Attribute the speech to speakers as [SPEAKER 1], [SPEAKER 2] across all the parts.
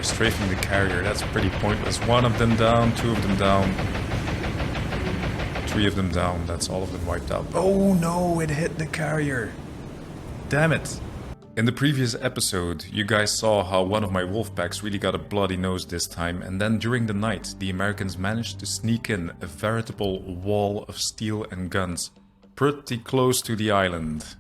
[SPEAKER 1] they're strafing the carrier. That's pretty pointless. One of them down, two of them down. Three of them down. That's all of them wiped out. Oh no, it hit the carrier. Damn it. In the previous episode, you guys saw how one of my wolf packs really got a bloody nose this time, and then during the night, the Americans managed to sneak in a veritable wall of steel and guns, pretty close to the island.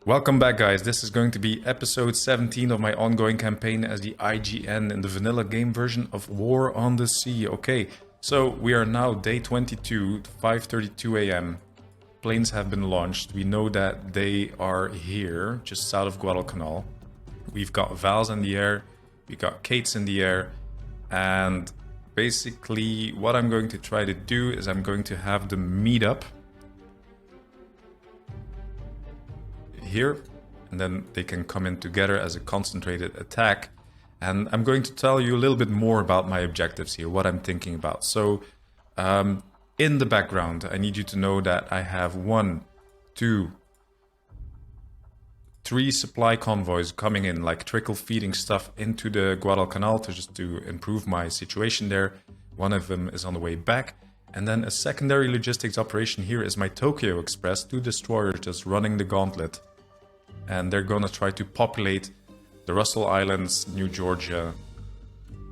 [SPEAKER 1] Welcome back, guys. This is going to be episode 17 of my ongoing campaign as the IJN in the vanilla game version of War on the Sea. Okay, so we are now day 22, 5:32 a.m. Planes have been launched. We know that they are here, just south of Guadalcanal. We've got Val's in the air, we got Kate's in the air, and basically what I'm going to try to do is I'm going to have them meet up here, and then they can come in together as a concentrated attack. And I'm going to tell you a little bit more about my objectives here, what I'm thinking about. So, in the background, I need you to know that I have 1, 2, 3 supply convoys coming in, like trickle feeding stuff into the Guadalcanal to improve my situation there. One of them is on the way back. And then a secondary logistics operation here is my Tokyo Express, 2 destroyers just running the gauntlet. And they're gonna try to populate the Russell Islands, New Georgia,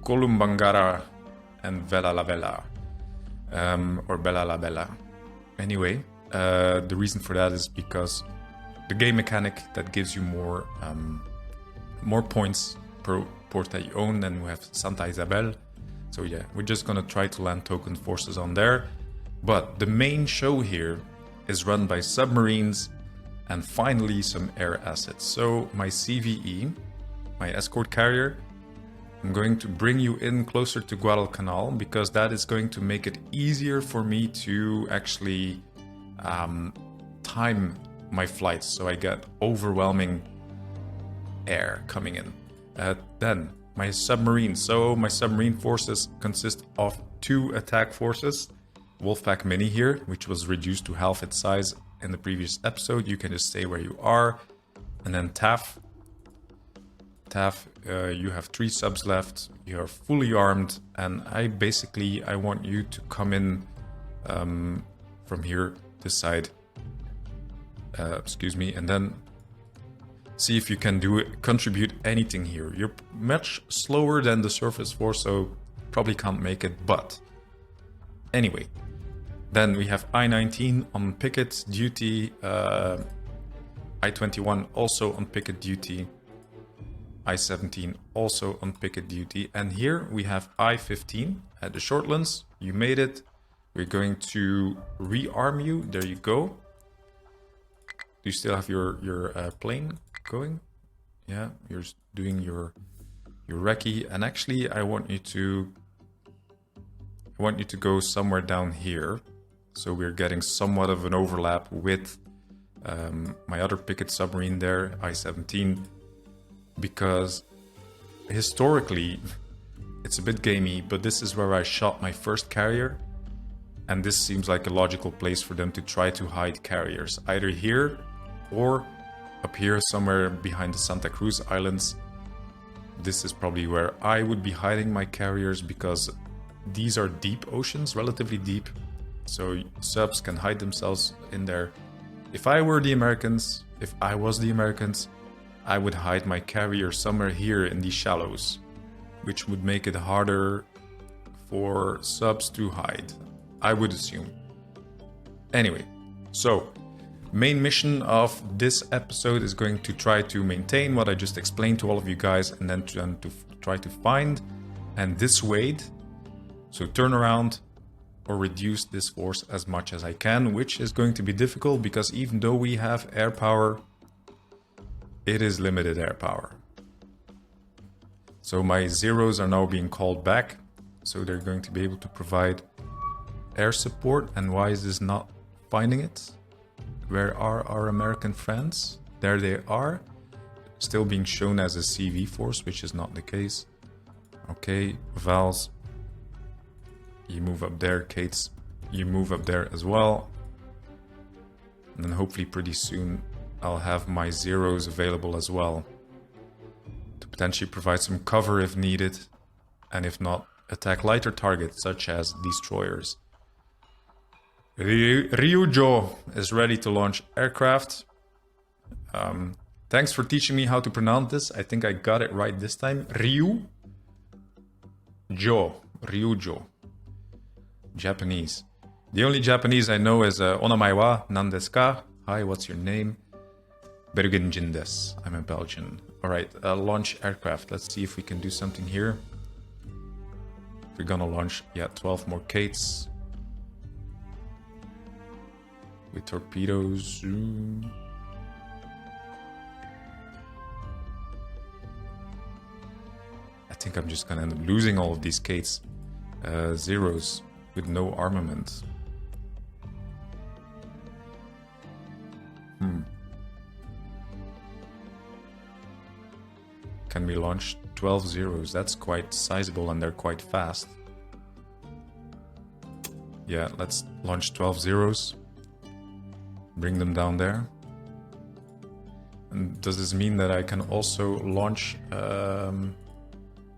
[SPEAKER 1] Columbangara, and Vella la Vella. Or Bella la Bella. Anyway, the reason for that is because the game mechanic that gives you more points per port that you own. Then we have Santa Isabel. So yeah, we're just gonna try to land token forces on there. But the main show here is run by submarines and finally some air assets. So my CVE, my escort carrier, I'm going to bring you in closer to Guadalcanal because that is going to make it easier for me to actually time my flights so I get overwhelming air coming in. Then my submarines. So my submarine forces consist of 2 attack forces. Wolfpack Mini here, which was reduced to half its size in the previous episode. You can just stay where you are. And then TAF. You have 3 subs left, you are fully armed, and I want you to come in from here, this side, and then see if you can contribute anything here. You're much slower than the surface force, so probably can't make it, but anyway. Then we have I-19 on picket duty, I-21 also on picket duty, I-17 also on picket duty, and here we have I-15 at the Shortlands. You made it. We're going to rearm you. There you go. Do you still have your plane going? Yeah, you're doing your recce, and actually I want you to go somewhere down here, so we're getting somewhat of an overlap with my other picket submarine there, I-17. Because historically, it's a bit gamey, but this is where I shot my first carrier, and this seems like a logical place for them to try to hide carriers, either here or up here somewhere behind the Santa Cruz Islands. This is probably where I would be hiding my carriers because these are deep oceans, relatively deep, so subs can hide themselves in there. If I was the Americans, I would hide my carrier somewhere here in these shallows, which would make it harder for subs to hide, I would assume. Anyway, so main mission of this episode is going to try to maintain what I just explained to all of you guys, and then to try to find and dissuade, so turn around or reduce this force as much as I can, which is going to be difficult because even though we have air power, it is limited air power. So my zeros are now being called back, so they're going to be able to provide air support. And why is this not finding it? Where are our American friends? There they are, still being shown as a CV force, which is not the case. Okay, Val's, you move up there. Kate's, you move up there as well. And then hopefully pretty soon I'll have my zeros available as well to potentially provide some cover if needed. and if not, attack lighter targets such as destroyers. Ryujo is ready to launch aircraft. Thanks for teaching me how to pronounce this. I think I got it right this time. Ryujo. Japanese. The only Japanese I know is Onamae wa nan desu ka? Hi, what's your name? Bergenjin desu. I'm a Belgian. Alright, launch aircraft. Let's see if we can do something here. We're gonna launch, 12 more Kates. With torpedoes. I think I'm just gonna end up losing all of these Kates. Zeros with no armament. Can we launch 12 zeros? That's quite sizable and they're quite fast. Yeah, let's launch 12 zeros. Bring them down there. And does this mean that I can also launch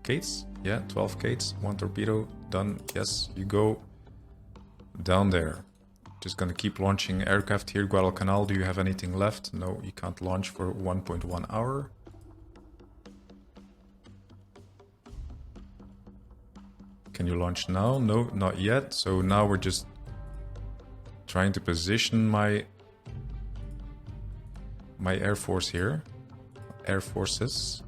[SPEAKER 1] Kates? Yeah, 12 Kates, 1 torpedo, done. Yes, you go down there. Just gonna keep launching aircraft here. Guadalcanal, do you have anything left? No, you can't launch for 1.1 hour. Can you launch now? No, not yet. So now we're just trying to position my air force here. Air forces.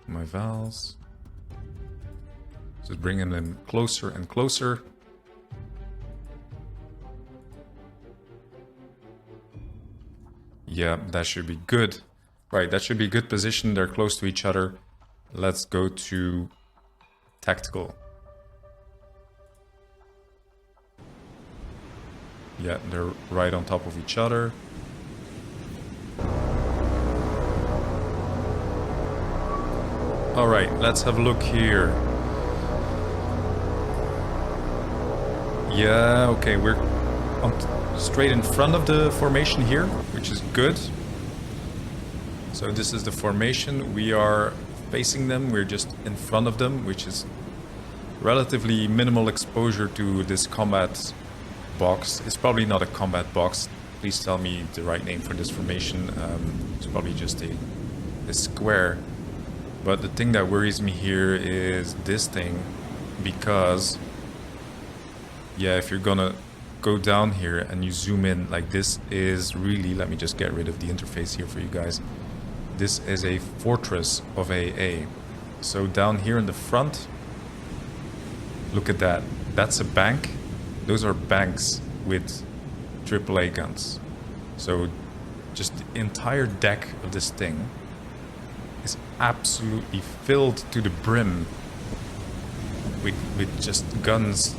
[SPEAKER 1] My valves. Just bringing them closer and closer. Yeah, that should be good. Right, that should be a good position. They're close to each other. Let's go to tactical. Yeah, they're right on top of each other. All right, let's have a look here. Yeah, okay, we're straight in front of the formation here, which is good. So this is the formation. We are facing them. We're just in front of them, which is relatively minimal exposure to this combat box. It's probably not a combat box. Please tell me the right name for this formation. It's probably just a square. But the thing that worries me here is this thing, because yeah, if you're gonna go down here and you zoom in, like this is really, let me just get rid of the interface here for you guys. This is a fortress of AA. So down here in the front, look at that. That's a bank. Those are banks with AAA guns. So just the entire deck of this thing is absolutely filled to the brim with just guns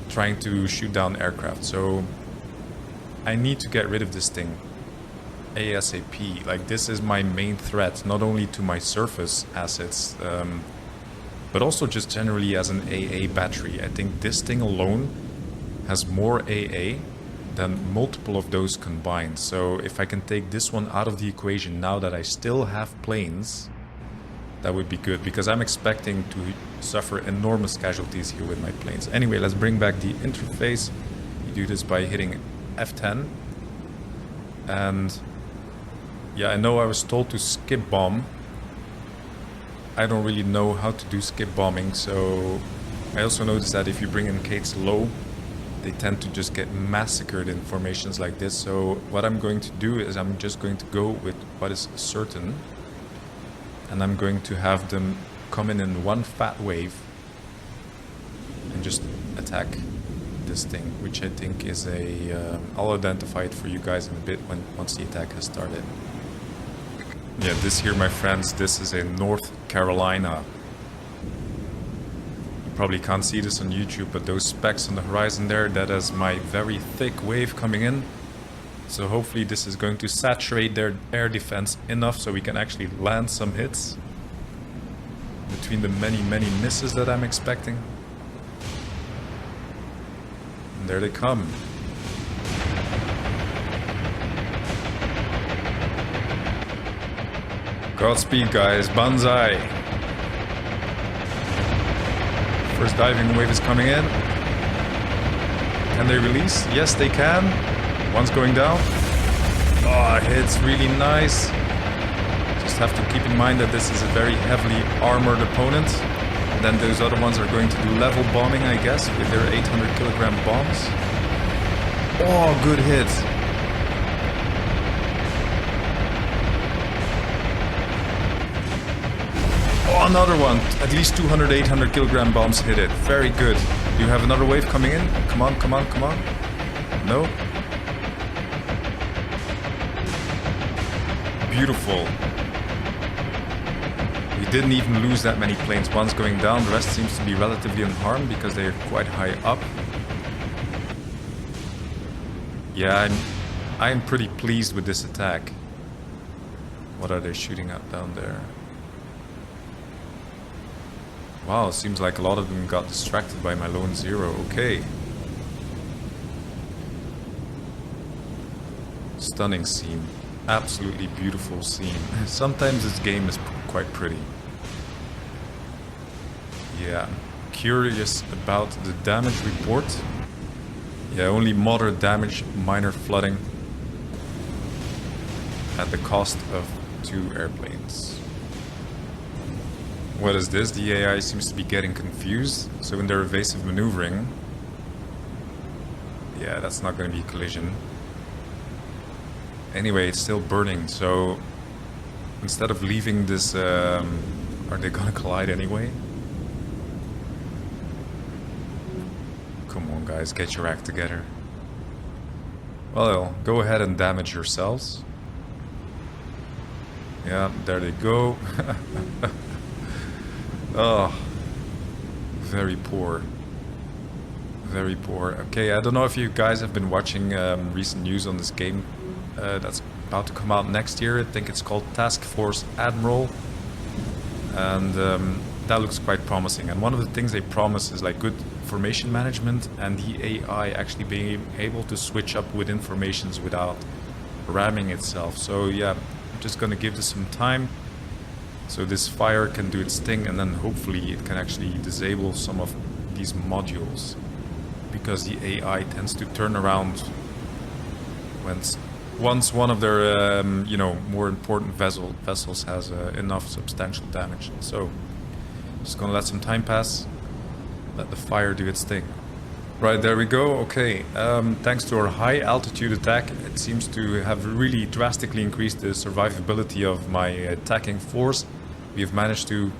[SPEAKER 1] trying to shoot down aircraft. So I need to get rid of this thing ASAP. Like, this is my main threat, not only to my surface assets, but also just generally as an AA battery. I think this thing alone has more AA than multiple of those combined. So if I can take this one out of the equation now that I still have planes, that would be good, because I'm expecting to suffer enormous casualties here with my planes. Anyway, let's bring back the interface. You do this by hitting F10. And yeah, I know I was told to skip bomb. I don't really know how to do skip bombing, so I also noticed that if you bring in Kates low, they tend to just get massacred in formations like this. So what I'm going to do is I'm just going to go with what is certain, and I'm going to have them come in one fat wave and just attack this thing, which I think is a... I'll identify it for you guys in a bit once the attack has started. Yeah, this here, my friends, this is in North Carolina. You probably can't see this on YouTube, but those specks on the horizon there, that is my very thick wave coming in. So hopefully this is going to saturate their air defense enough so we can actually land some hits between the many misses that I'm expecting. And there they come. . Godspeed, guys. Banzai. First diving wave is coming in. Can they release? Yes, they can. One's going down. Oh, hits really nice. Just have to keep in mind that this is a very heavily armored opponent. And then those other ones are going to do level bombing, I guess, with their 800 kilogram bombs. Oh, good hit. Oh, another one. At least 200, 800 kilogram bombs hit it. Very good. Do you have another wave coming in? Come on, come on, come on. No? Beautiful. We didn't even lose that many planes. One's going down, the rest seems to be relatively unharmed because they're quite high up. Yeah, I'm pretty pleased with this attack. What are they shooting at down there? Wow, it seems like a lot of them got distracted by my lone zero. Okay. Stunning scene. Absolutely beautiful scene. Sometimes this game is quite pretty. Yeah, curious about the damage report. Yeah, only moderate damage, minor flooding. At the cost of 2 airplanes. What is this? The AI seems to be getting confused. So in their evasive maneuvering... Yeah, that's not going to be a collision. Anyway, it's still burning, so... Instead of leaving this... are they gonna collide anyway? Come on guys, get your act together. Well, go ahead and damage yourselves. Yeah, there they go. Oh, very poor. Very poor. Okay, I don't know if you guys have been watching recent news on this game that's about to come out next year. I think it's called Task Force Admiral. And that looks quite promising. And one of the things they promise is like good information management and the AI actually being able to switch up with informations without ramming itself. So yeah, I'm just gonna give this some time. So this fire can do its thing, and then hopefully it can actually disable some of these modules, because the AI tends to turn around once one of their you know, more important vessels has enough substantial damage. So just gonna let some time pass, let the fire do its thing. Right, there we go. Okay, thanks to our high altitude attack, it seems to have really drastically increased the survivability of my attacking force. We've managed to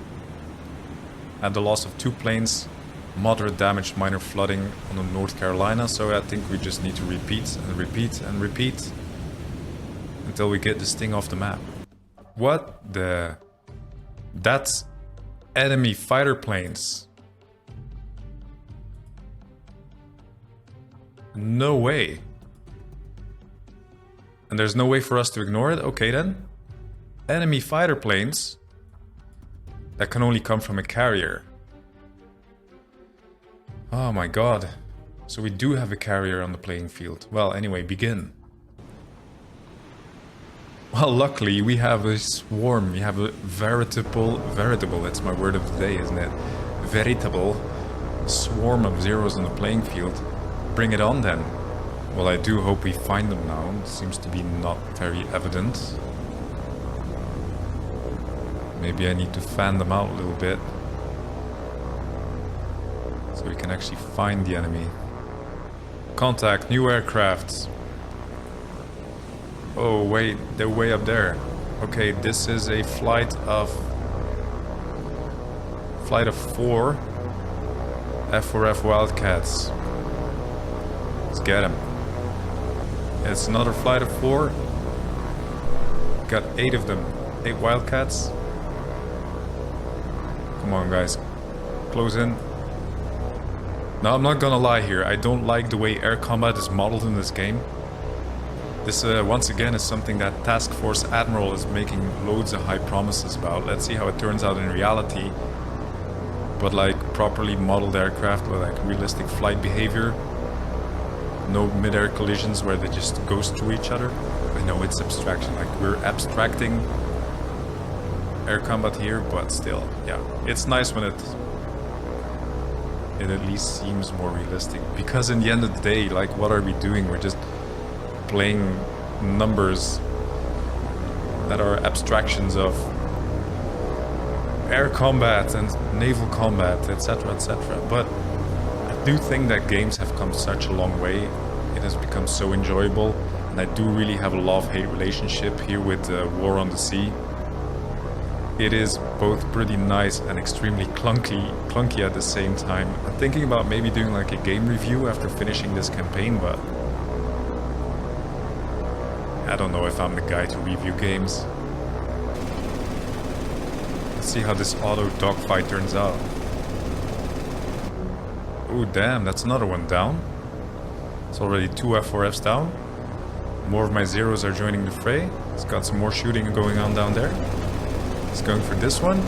[SPEAKER 1] add the loss of 2 planes, moderate damage, minor flooding on the North Carolina. So I think we just need to repeat and repeat and repeat until we get this thing off the map. What the... That's enemy fighter planes. No way. And there's no way for us to ignore it? Okay then. Enemy fighter planes that can only come from a carrier. Oh my god. So we do have a carrier on the playing field. Well, anyway, begin. Well, luckily we have a swarm. We have a veritable, that's my word of the day, isn't it? Veritable swarm of zeros on the playing field. Bring it on then. Well, I do hope we find them now. It seems to be not very evident. Maybe I need to fan them out a little bit, so we can actually find the enemy. Contact, new aircraft. Oh wait, they're way up there. Okay, this is a flight of 4 F4F Wildcats. Let's get them. It's another flight of 4. Got 8 of them. 8 Wildcats. Come on guys, close in. Now I'm not gonna lie here, I don't like the way air combat is modeled in this game. This once again is something that Task Force Admiral is making loads of high promises about. Let's see how it turns out in reality. But like properly modeled aircraft with like realistic flight behavior. No mid-air collisions where they just ghost through each other. I know it's abstraction, like we're abstracting air combat here, but still, yeah, it's nice when it at least seems more realistic. Because in the end of the day, like, what are we doing? We're just playing numbers that are abstractions of air combat and naval combat, etc., etc. But I do think that games have come such a long way. It has become so enjoyable, and I do really have a love-hate relationship here with War on the Sea. It is both pretty nice and extremely clunky at the same time. I'm thinking about maybe doing like a game review after finishing this campaign, but I don't know if I'm the guy to review games. Let's see how this auto dogfight turns out. Oh damn, that's another one down. It's already 2 F4Fs down. More of my zeros are joining the fray. It's got some more shooting going on down there. It's going for this one.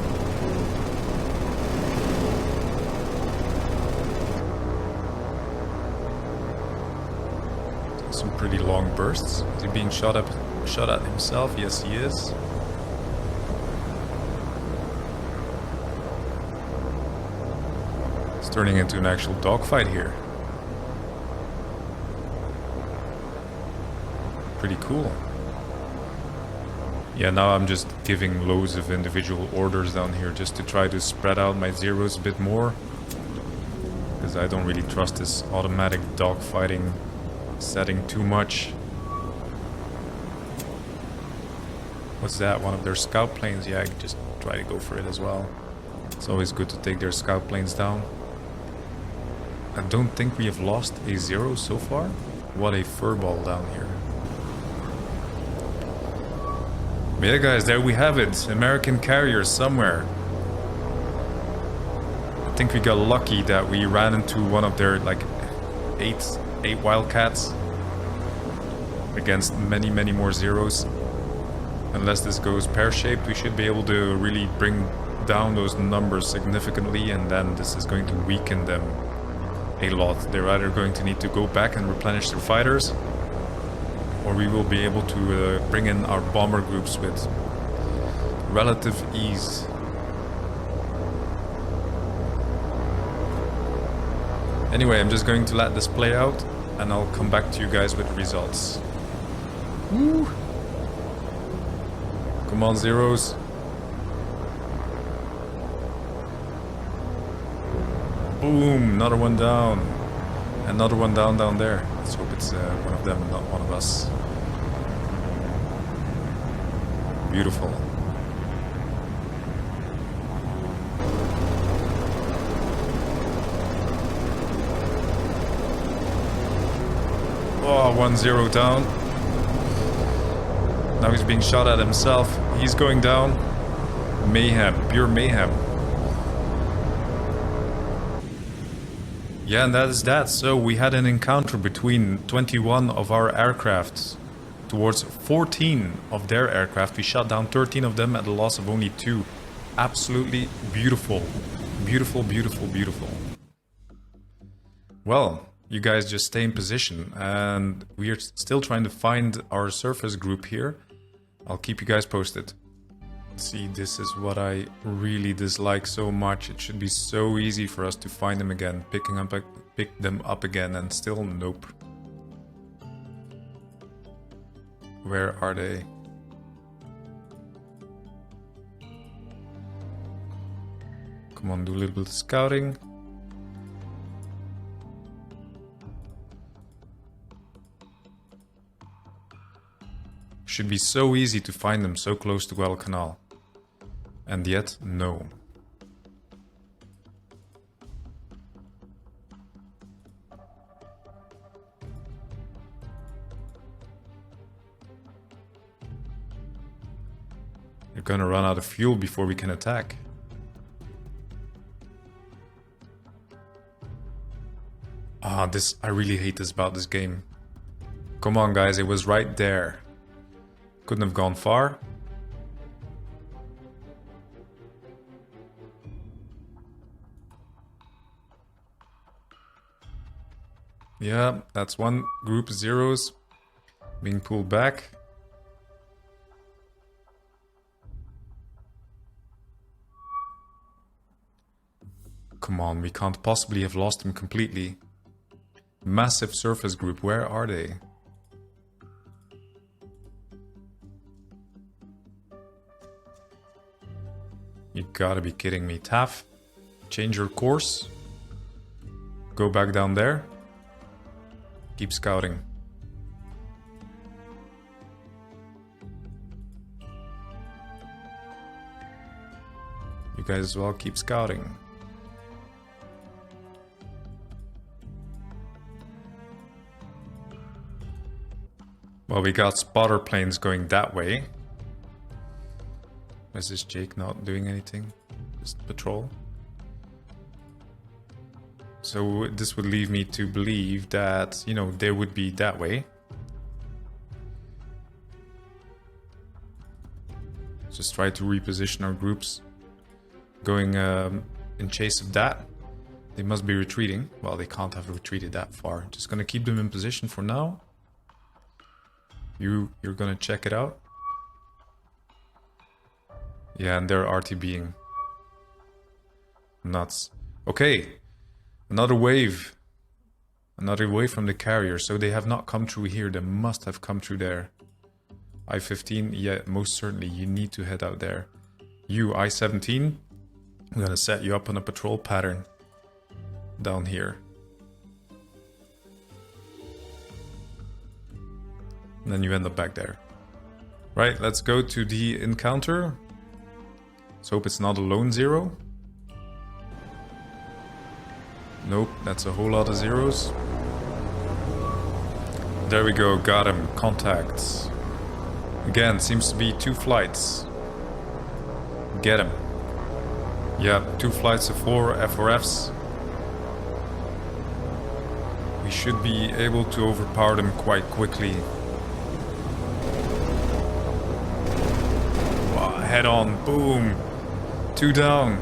[SPEAKER 1] Some pretty long bursts. Is he being shot at himself? Yes, he is. It's turning into an actual dogfight here. Pretty cool. Yeah, now I'm just giving loads of individual orders down here just to try to spread out my zeros a bit more. Because I don't really trust this automatic dogfighting setting too much. What's that? One of their scout planes? Yeah, I can just try to go for it as well. It's always good to take their scout planes down. I don't think we have lost a zero so far. What a furball down here. Yeah, guys, there we have it. American carriers somewhere. I think we got lucky that we ran into one of their like eight Wildcats against many more zeros. Unless this goes pear-shaped, we should be able to really bring down those numbers significantly, and then this is going to weaken them a lot. They're either going to need to go back and replenish their fighters, or we will be able to bring in our bomber groups with relative ease. Anyway, I'm just going to let this play out, and I'll come back to you guys with results. Woo! Come on, zeros. Boom! Another one down. Another one down there. Let's hope it's one of them, not one of us. Beautiful. Oh, 1-0 down. Now he's being shot at himself. He's going down. Mayhem, pure mayhem. Yeah, and that is that. So we had an encounter between 21 of our aircrafts towards 14 of their aircraft. We shot down 13 of them at a loss of only 2. Absolutely beautiful. Beautiful, beautiful, beautiful. Well, you guys just stay in position, and we are still trying to find our surface group here. I'll keep you guys posted. See, this is what I really dislike so much. It should be so easy for us to find them again, pick them up again, and still nope. Where are they? Come on, do a little bit of scouting. Should be so easy to find them so close to Guadalcanal. And yet, no. They're gonna run out of fuel before we can attack. Ah, I really hate this about this game. Come on, guys, it was right there. Couldn't have gone far. Yeah, that's one group of zeros being pulled back. come on, we can't possibly have lost him completely. Massive surface group, where are they? You gotta be kidding me. Taff, change your course. Go back down there. Keep scouting. You guys as well keep scouting. Well, we got spotter planes going that way. Is this Jake not doing anything? Just patrol? So this would leave me to believe that, you know, they would be that way. Just try to reposition our groups. Going in chase of that. They must be retreating. Well, they can't have retreated that far. Just gonna keep them in position for now. You're gonna check it out. Yeah, and they're RTBing. Nuts. Okay. Another wave. Another wave from the carrier. So they have not come through here. They must have come through there. I-15, yeah, most certainly. You need to head out there. You, I-17. I'm gonna set you up on a patrol pattern. Down here. And then you end up back there. Right, let's go to the encounter. Let's hope it's not a lone zero. Nope, that's a whole lot of zeros. There we go, got him. Contacts. Again, seems to be 2 flights. Get him. Yeah, 2 flights of 4 FRFs. We should be able to overpower them quite quickly. Wow, head on, boom. 2 down.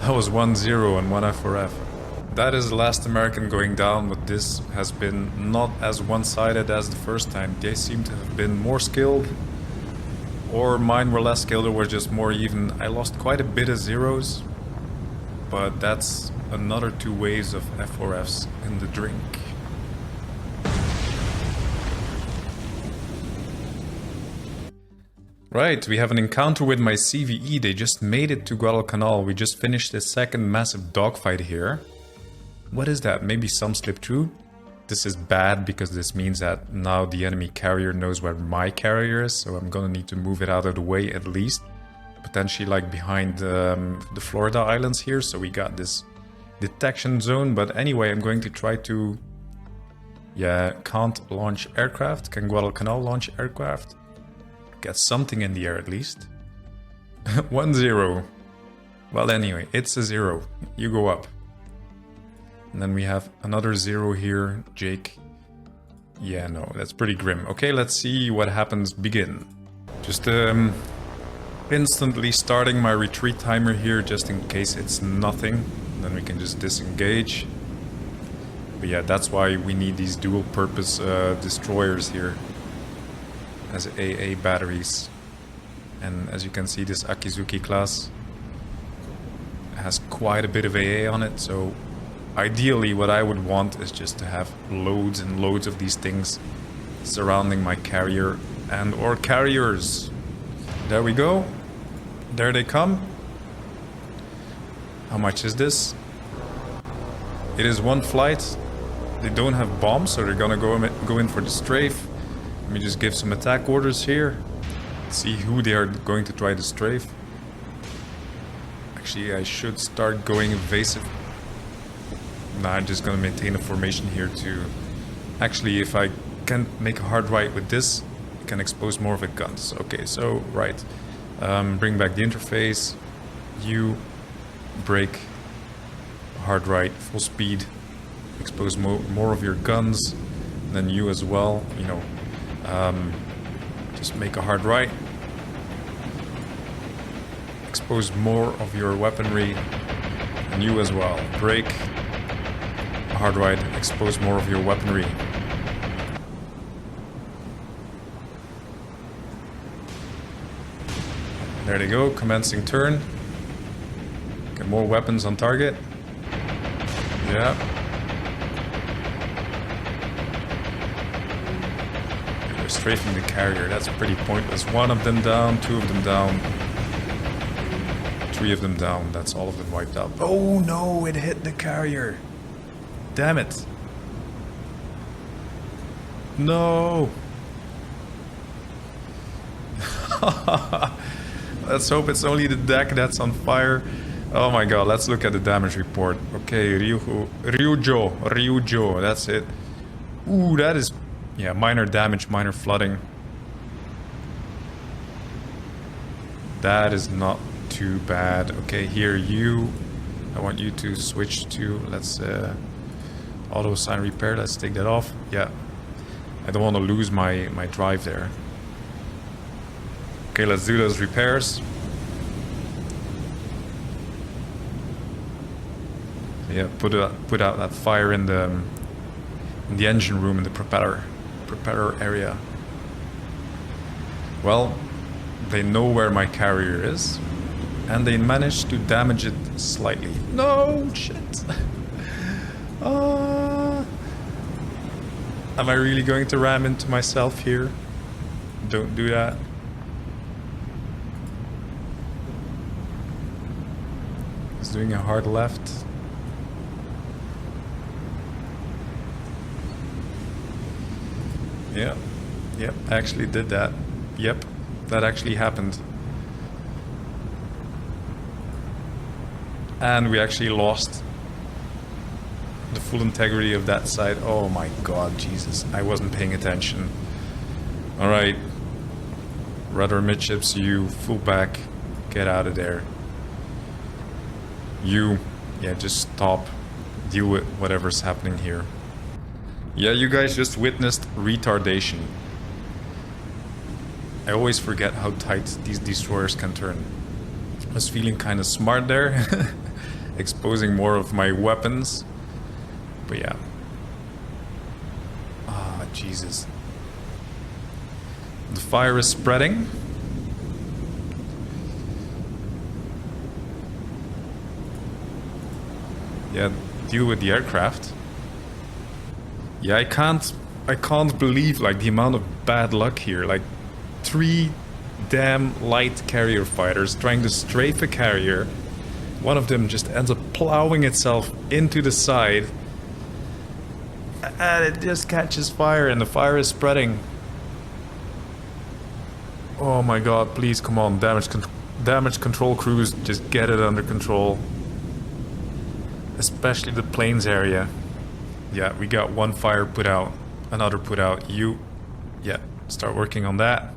[SPEAKER 1] That was 1-0 and 1 FRF. That is the last American going down, but this has been not as one-sided as the first time. They seem to have been more skilled, or mine were less skilled, or were just more even. I lost quite a bit of zeros, but that's another 2 waves of FRFs in the drink. Right, we have an encounter with my CVE. They just made it to Guadalcanal. We just finished the second massive dogfight here. What is that? Maybe some slip through? This is bad because this means that now the enemy carrier knows where my carrier is, so I'm gonna need to move it out of the way at least. Potentially like behind the Florida Islands here, so we got this detection zone. But anyway, I'm going to try to... Yeah, can't launch aircraft. Can Guadalcanal launch aircraft? Get something in the air at least. 1-0. Well, anyway, it's a 0. You go up. And then we have another 0 here. Jake. Yeah, no, that's pretty grim. Okay, let's see what happens. Begin. Just instantly starting my retreat timer here just in case it's nothing. Then we can just disengage. But yeah, that's why we need these dual purpose destroyers here. As AA batteries. And as you can see, this Akizuki class has quite a bit of AA on it, so ideally what I would want is just to have loads and loads of these things surrounding my carrier and or carriers. There we go. There they come. How much is this? It is 1 flight. They don't have bombs, so they're gonna go in for the strafe. Let me just give some attack orders here. See who they are going to try to strafe. Actually, I should start going evasive. Nah, I'm just gonna maintain a formation here to... Actually, if I can make a hard right with this, I can expose more of the guns. Okay, so, right. Bring back the interface. You break. Hard right, full speed. Expose more of your guns. Then you as well, you know. Just make a hard right. Expose more of your weaponry. And you as well. Break. A hard right. Expose more of your weaponry. There they go, commencing turn. Get more weapons on target. Yeah. They're strafing the carrier, that's pretty pointless. One of them down, two of them down. Three of them down, that's all of them wiped out. Oh no, it hit the carrier. Damn it. No. Let's hope it's only the deck that's on fire. Oh my god, let's look at the damage report. Okay, Ryujo, that's it. Ooh, that is... yeah, minor damage, minor flooding. That is not too bad. Okay, here you... I want you to switch to... let's... auto sign repair, let's take that off. Yeah. I don't want to lose my drive there. Okay, let's do those repairs. Yeah, put out that fire in the engine room, in the propeller area. Well, they know where my carrier is, and they managed to damage it slightly. No shit. Am I really going to ram into myself here? Don't do that. He's doing a hard left. Yep, actually did that. Yep, that actually happened. And we actually lost the full integrity of that side. Oh my god, Jesus, I wasn't paying attention. Alright, rudder midships, you fullback, get out of there. You, yeah, just stop, deal with whatever's happening here. Yeah, you guys just witnessed retardation. I always forget how tight these destroyers can turn. I was feeling kind of smart there, exposing more of my weapons. But yeah. Ah, Jesus. The fire is spreading. Yeah, deal with the aircraft. Yeah, I can't believe like the amount of bad luck here. Like 3 damn light carrier fighters trying to strafe a carrier. One of them just ends up plowing itself into the side. And it just catches fire and the fire is spreading. Oh my god, please come on, damage control crews, just get it under control. Especially the plains area. Yeah, we got one fire put out, another put out. You, yeah, start working on that.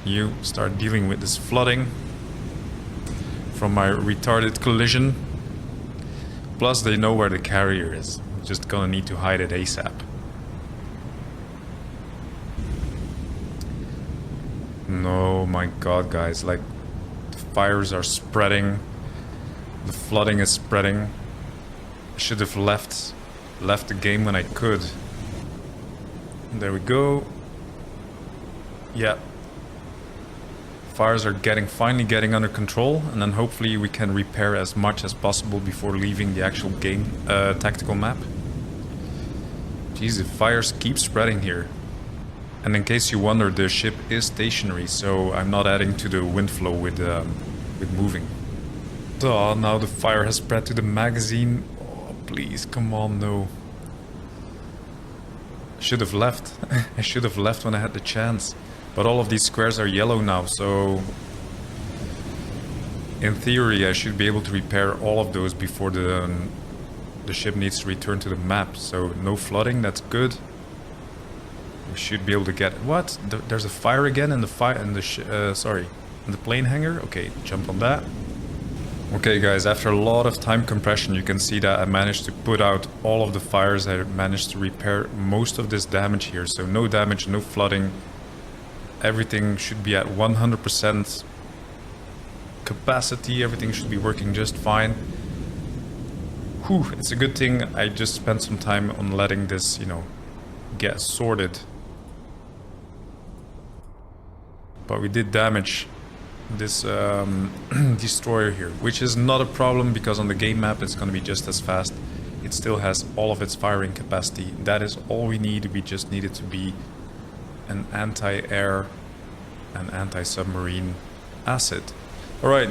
[SPEAKER 1] You start dealing with this flooding from my retarded collision. Plus they know where the carrier is. Just gonna need to hide it ASAP. No, my god, guys, like the fires are spreading. The flooding is spreading. I should have left the game when I could. There we go. Yeah. Fires are finally getting under control, and then hopefully we can repair as much as possible before leaving the actual game tactical map. Jeez, the fires keep spreading here. And in case you wonder, the ship is stationary, so I'm not adding to the wind flow with moving. Oh, now the fire has spread to the magazine. Oh, please, come on, no. I should have left. I should have left when I had the chance. But all of these squares are yellow now, so... in theory, I should be able to repair all of those before the ship needs to return to the map. So, no flooding, that's good. We should be able to get... what? There's a fire again in the in the plane hangar? Okay, jump on that. Okay guys, after a lot of time compression, you can see that I managed to put out all of the fires. I managed to repair most of this damage here. So no damage, no flooding. Everything should be at 100% capacity. Everything should be working just fine. Whew, it's a good thing I just spent some time on letting this, you know, get sorted. but we did damage this destroyer here, which is not a problem because on the game map it's going to be just as fast. It still has all of its firing capacity. That is all we need. We just need it to be an anti-air and anti-submarine asset. Alright,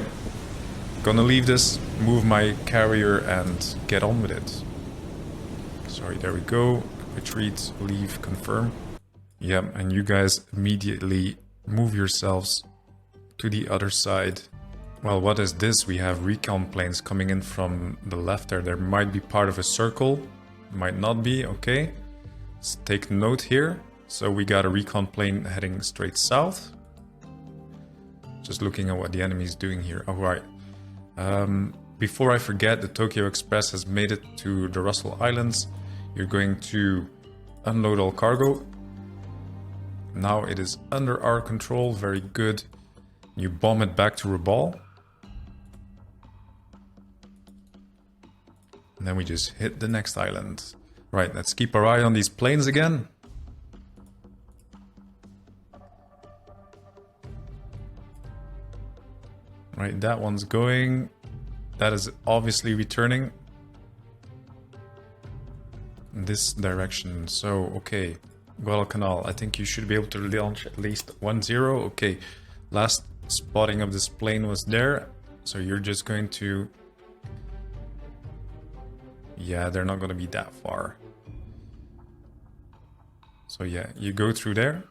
[SPEAKER 1] gonna leave this, move my carrier and get on with it. Sorry, there we go. Retreat, leave, confirm. Yep, and you guys immediately move yourselves to the other side. Well, what is this? We have recon planes coming in from the left there. There might be part of a circle. Might not be, okay. Let's take note here. So we got a recon plane heading straight south. Just looking at what the enemy is doing here. All right. Before I forget, the Tokyo Express has made it to the Russell Islands. You're going to unload all cargo. Now it is under our control. Very good. You bomb it back to Rabaul. And then we just hit the next island. Right, let's keep our eye on these planes again. Right, that one's going. That is obviously returning in this direction. So, okay. Guadalcanal, I think you should be able to launch at least 1-0. Okay, last spotting of this plane was there. So you're just going to... Yeah, they're not going to be that far. So yeah, you go through there.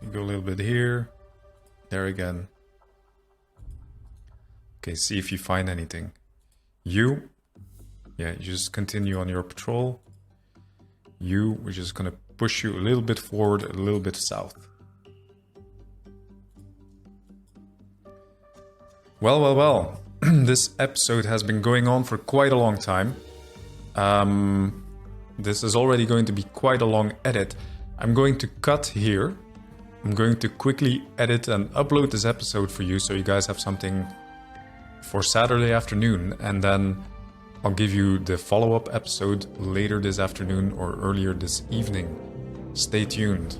[SPEAKER 1] You go a little bit here. There again. Okay, see if you find anything. Yeah, you just continue on your patrol. We're just going to push you a little bit forward, a little bit south. Well. This episode has been going on for quite a long time. This is already going to be quite a long edit. I'm going to cut here. I'm going to quickly edit and upload this episode for you so you guys have something for Saturday afternoon, and then I'll give you the follow-up episode later this afternoon or earlier this evening. Stay tuned.